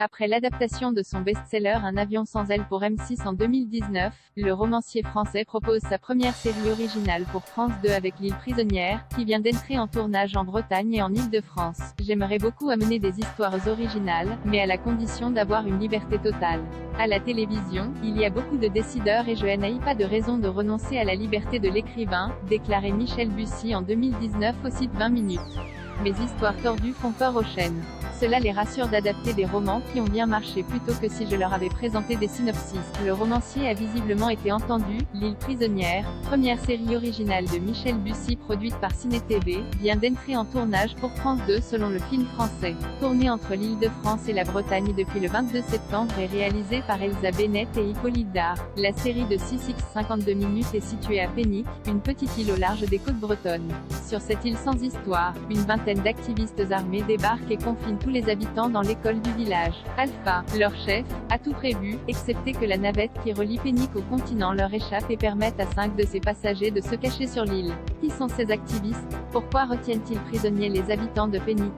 Après l'adaptation de son best-seller Un avion sans aile pour M6 en 2019, le romancier français propose sa première série originale pour France 2 avec L'île prisonnière, qui vient d'entrer en tournage en Bretagne et en Île-de-France. J'aimerais beaucoup amener des histoires originales, mais à la condition d'avoir une liberté totale. À la télévision, il y a beaucoup de décideurs et je n'ai pas de raison de renoncer à la liberté de l'écrivain, déclarait Michel Bussy en 2019 au site 20 minutes. Mes histoires tordues font peur aux chaînes. Cela les rassure d'adapter des romans qui ont bien marché plutôt que si je leur avais présenté des synopsis. Le romancier a visiblement été entendu. L'île prisonnière, première série originale de Michel Bussy produite par Ciné TV, vient d'entrer en tournage pour France 2 selon le Film français. Tournée entre l'Île-de-France et la Bretagne depuis le 22 septembre et réalisée par Elsa Bennett et Hippolyte Dard, la série de 6x 52 minutes est située à Pénic, une petite île au large des côtes bretonnes. Sur cette île sans histoire, une vingtaine d'activistes armés débarquent et confinent tous les habitants dans l'école du village. Alpha, leur chef, a tout prévu, excepté que la navette qui relie Pénic au continent leur échappe et permette à 5 de ses passagers de se cacher sur l'île. Qui sont ces activistes? Pourquoi retiennent-ils prisonniers les habitants de Pénic?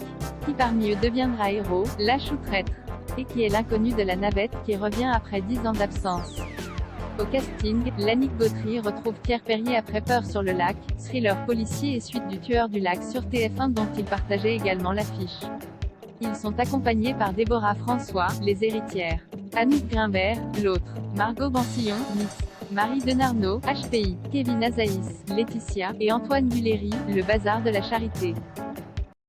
Qui parmi eux deviendra héros, lâche ou traître? Et qui est l'inconnu de la navette qui revient après 10 ans d'absence? Au casting, Lannick Gautry retrouve Pierre Perrier après Peur sur le lac, thriller policier et suite du Tueur du lac sur TF1 dont il partageait également l'affiche. Ils sont accompagnés par Déborah François, les héritières, Anouk Grimbert, l'autre, Margot Bansillon, Nice, Marie Denarnaud, HPI, Kevin Azaïs, Laetitia, et Antoine Guléry, le bazar de la charité.